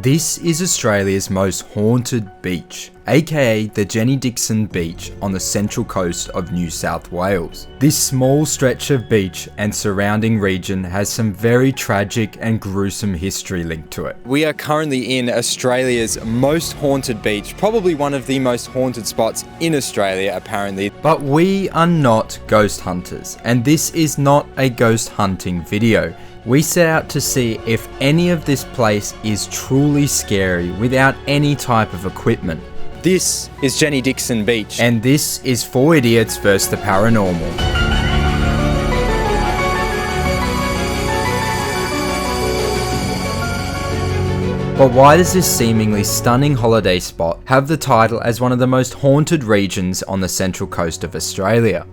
This is Australia's most haunted beach, aka the Dixon Beach on the central coast of New South Wales. This small stretch of beach and surrounding region has some very tragic and gruesome history linked to it. We are currently in Australia's most haunted beach, probably one of the most haunted spots in Australia apparently. But we are not ghost hunters, and this is not a ghost hunting video. We set out to see if any of this place is truly scary without any type of equipment. This is Dixon Beach, and this is 4 Idiots vs the Paranormal. But why does this seemingly stunning holiday spot have the title as one of the most haunted regions on the central coast of Australia?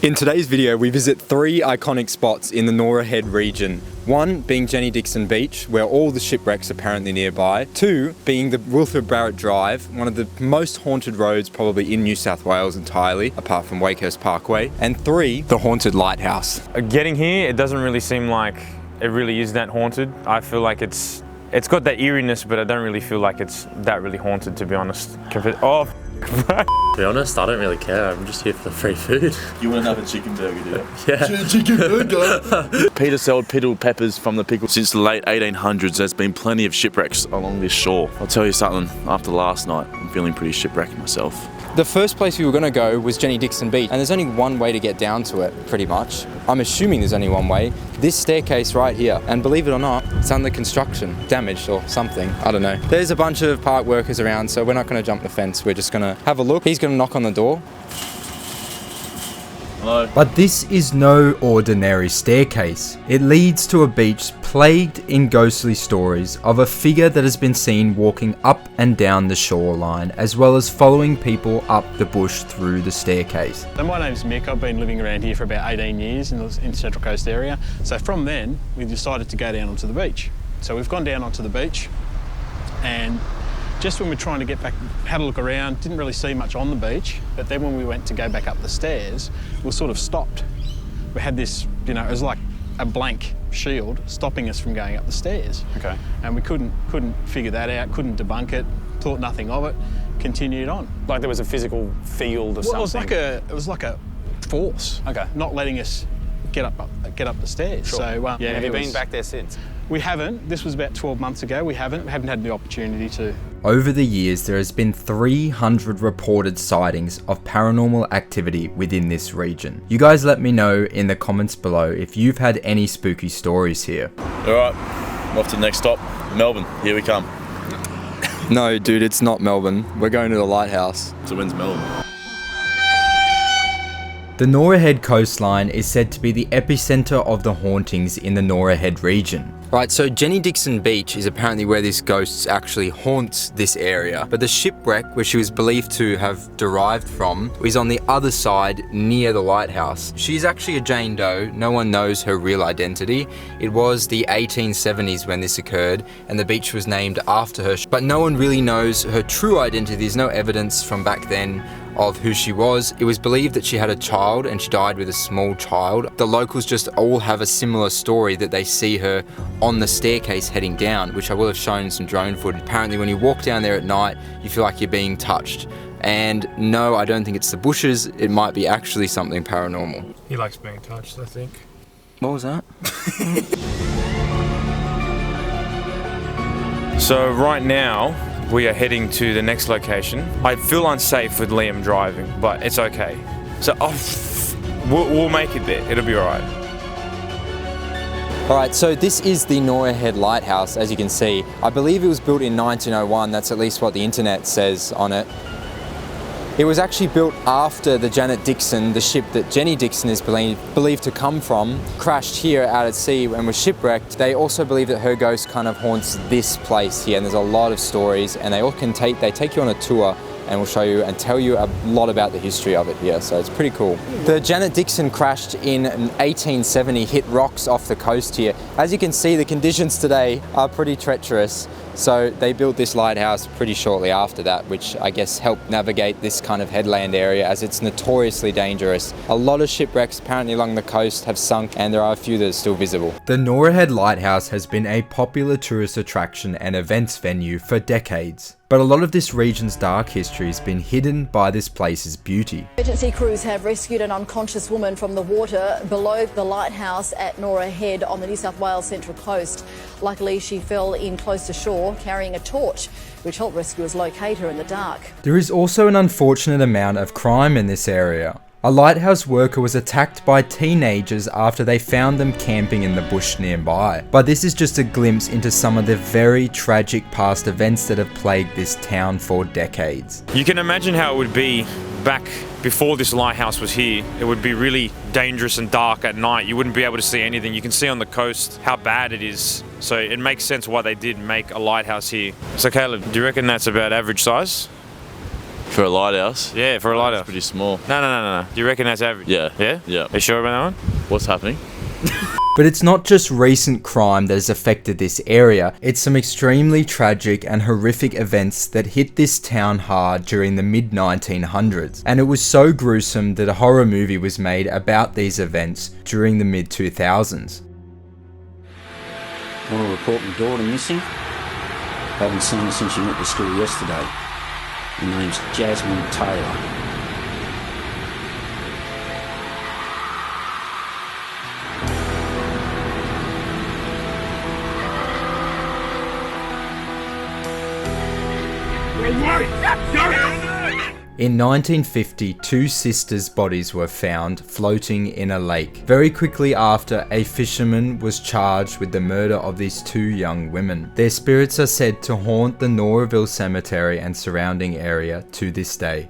In today's video, we visit 3 iconic spots in the Norah Head region. 1 being Dixon Beach, where all the shipwrecks are apparently nearby. 2 being the Wilfred Barrett Drive, one of the most haunted roads probably in New South Wales entirely, apart from Wakehurst Parkway. And 3, the haunted Lighthouse. Getting here, it doesn't really seem like it really is that haunted. I feel like it's got that eeriness, but I don't really feel like it's that really haunted, to be honest. To be honest, I don't really care. I'm just here for the free food. You want another chicken burger, do you? Yeah. Chicken burger! Peter sold pickled peppers from the pickle. Since the late 1800s, there's been plenty of shipwrecks along this shore. I'll tell you something, after last night, I'm feeling pretty shipwrecked myself. The first place we were going to go was Dixon Beach, and there's only one way to get down to it, pretty much. I'm assuming there's only one way. This staircase right here, and believe it or not, it's under construction, damaged or something, I don't know. There's a bunch of park workers around, so we're not going to jump the fence, we're just going to have a look. He's going to knock on the door. Hello. But this is no ordinary staircase. It leads to a beach plagued in ghostly stories of a figure that has been seen walking up and down the shoreline, as well as following people up the bush through the staircase. So my name's Mick. I've been living around here for about 18 years in the Central Coast area. So from then, we decided to go down onto the beach. So we've gone down onto the beach, and just when we're trying to get back, had a look around, didn't really see much on the beach, but then when we went to go back up the stairs, we sort of stopped. We had this, it was like a blank shield stopping us from going up the stairs. Okay. And we couldn't figure that out, couldn't debunk it, thought nothing of it, continued on. Like there was a physical field or something? It was like a force. Okay. Not letting us get up the stairs. Sure. So have you been back there since? We haven't. This was about 12 months ago. We haven't had the opportunity to. Over the years, there has been 300 reported sightings of paranormal activity within this region. You guys let me know in the comments below if you've had any spooky stories here. Alright, off to the next stop, Melbourne. Here we come. No, dude, it's not Melbourne. We're going to the Lighthouse. So when's Melbourne? The Norah Head coastline is said to be the epicenter of the hauntings in the Norah Head region. Right, so Dixon Beach is apparently where this ghost actually haunts this area, but the shipwreck, where she was believed to have derived from, is on the other side near the lighthouse. She's actually a Jane Doe. No one knows her real identity. It was the 1870s when this occurred, and the beach was named after her, but no one really knows her true identity. There's no evidence from back then of who she was. It was believed that she had a child and she died with a small child. The locals just all have a similar story, that they see her on the staircase heading down, which I will have shown some drone footage. Apparently when you walk down there at night, you feel like you're being touched. And no, I don't think it's the bushes. It might be actually something paranormal. He likes being touched, I think. What was that? So right now, we are heading to the next location. I feel unsafe with Liam driving, but it's okay. So we'll make it there. It'll be all right. Alright, so this is the Norah Head Lighthouse, as you can see. I believe it was built in 1901, that's at least what the internet says on it. It was actually built after the Janet Dixon, the ship that Jenny Dixon is believed to come from, crashed here out at sea and was shipwrecked. They also believe that her ghost kind of haunts this place here, and there's a lot of stories, and they take you on a tour and we'll show you and tell you a lot about the history of it here, so it's pretty cool. The Janet Dixon crashed in 1870, hit rocks off the coast here. As you can see, the conditions today are pretty treacherous, so they built this lighthouse pretty shortly after that, which I guess helped navigate this kind of headland area as it's notoriously dangerous. A lot of shipwrecks apparently along the coast have sunk, and there are a few that are still visible. The Norah Head Lighthouse has been a popular tourist attraction and events venue for decades. But a lot of this region's dark history has been hidden by this place's beauty. Emergency crews have rescued an unconscious woman from the water below the lighthouse at Norah Head on the New South Wales Central Coast. Luckily, she fell in close to shore carrying a torch, which helped rescuers locate her in the dark. There is also an unfortunate amount of crime in this area. A lighthouse worker was attacked by teenagers after they found them camping in the bush nearby. But this is just a glimpse into some of the very tragic past events that have plagued this town for decades. You can imagine how it would be back before this lighthouse was here. It would be really dangerous and dark at night. You wouldn't be able to see anything. You can see on the coast how bad it is. So it makes sense why they did make a lighthouse here. So Caleb, do you reckon that's about average size? For a lighthouse? Yeah, for a lighthouse. It's pretty small. No. Do you reckon that's average? Yeah. Yeah? Yeah. Are you sure about that one? What's happening? But it's not just recent crime that has affected this area, it's some extremely tragic and horrific events that hit this town hard during the mid-1900s. And it was so gruesome that a horror movie was made about these events during the mid-2000s. I want to report my daughter missing. Haven't seen her since she went to school yesterday. Her name's Jasmine Taylor. In 1950, two sisters' bodies were found floating in a lake. Very quickly after, a fisherman was charged with the murder of these two young women. Their spirits are said to haunt the Noraville Cemetery and surrounding area to this day.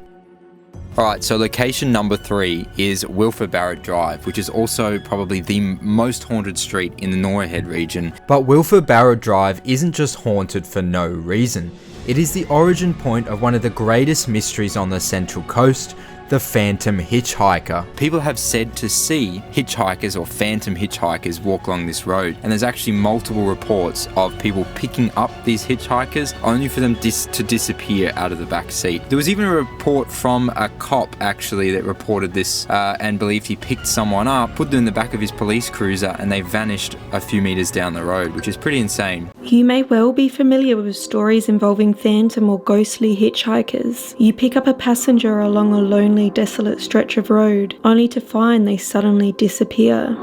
Alright, so location number 3 is Wilford Barrett Drive, which is also probably the most haunted street in the Norah Head region. But Wilford Barrett Drive isn't just haunted for no reason. It is the origin point of one of the greatest mysteries on the Central Coast, the Phantom Hitch-Hiker. People have said to see hitchhikers or phantom hitchhikers walk along this road, and there's actually multiple reports of people picking up these hitchhikers only for them to disappear out of the back seat. There was even a report from a cop actually that reported this and believed he picked someone up, put them in the back of his police cruiser, and they vanished a few meters down the road, which is pretty insane. You may well be familiar with stories involving phantom or ghostly hitchhikers. You pick up a passenger along a lonely, desolate stretch of road, only to find they suddenly disappear.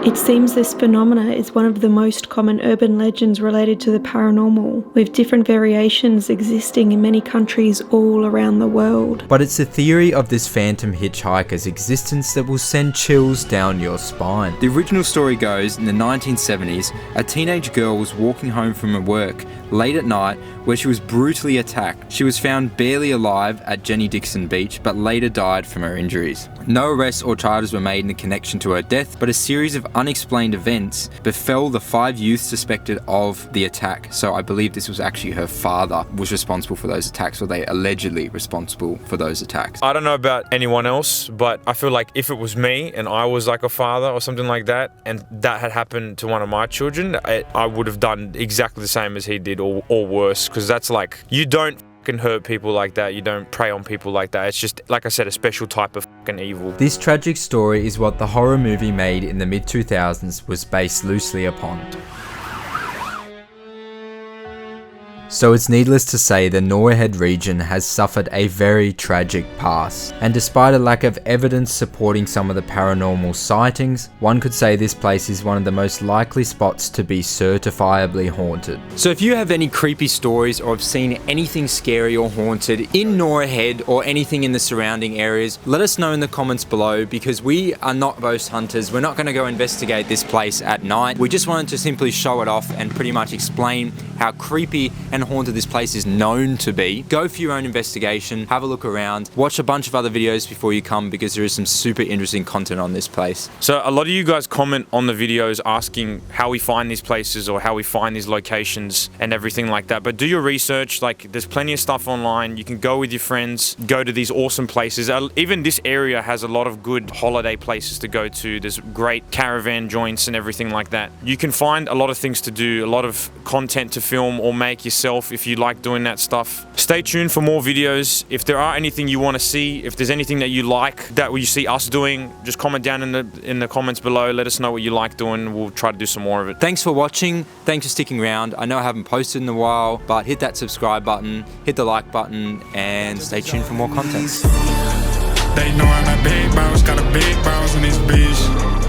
It seems this phenomena is one of the most common urban legends related to the paranormal, with different variations existing in many countries all around the world. But it's the theory of this phantom hitchhiker's existence that will send chills down your spine. The original story goes, in the 1970s, a teenage girl was walking home from her work late at night where she was brutally attacked. She was found barely alive at Dixon Beach, but later died from her injuries. No arrests or charges were made in connection to her death, but a series of unexplained events befell the 5 youth suspected of the attack. So I believe this was actually her father was responsible for those attacks, or they allegedly responsible for those attacks. I don't know about anyone else, but I feel like if it was me and I was like a father or something like that, and that had happened to one of my children, I would have done exactly the same as he did, or worse, because that's like, you don't fucking hurt people like that, you don't prey on people like that. It's just, like I said, a special type of fucking evil. This tragic story is what the horror movie made in the mid-2000s was based loosely upon. So it's needless to say the Norah Head region has suffered a very tragic past, and despite a lack of evidence supporting some of the paranormal sightings, one could say this place is one of the most likely spots to be certifiably haunted. So if you have any creepy stories or have seen anything scary or haunted in Norah Head or anything in the surrounding areas, let us know in the comments below, because we are not ghost hunters. We're not going to go investigate this place at night. We just wanted to simply show it off and pretty much explain how creepy and and haunted this place is known to be. Go for your own investigation, have a look around, watch a bunch of other videos before you come because there is some super interesting content on this place. So a lot of you guys comment on the videos asking how we find these places or how we find these locations and everything like that, but do your research. Like, there's plenty of stuff online. You can go with your friends, go to these awesome places. Even this area has a lot of good holiday places to go to. There's great caravan joints and everything like that. You can find a lot of things to do, a lot of content to film or make yourself if you like doing that stuff. Stay tuned for more videos. If there are anything you want to see, if there's anything that you like that you see us doing, just comment down in the comments below. Let us know what you like doing. We'll try to do some more of it. Thanks for watching. Thanks for sticking around. I know I haven't posted in a while, but hit that subscribe button, hit the like button, and stay tuned for more content. They know I'm a big boss, got a big boss in this bitch.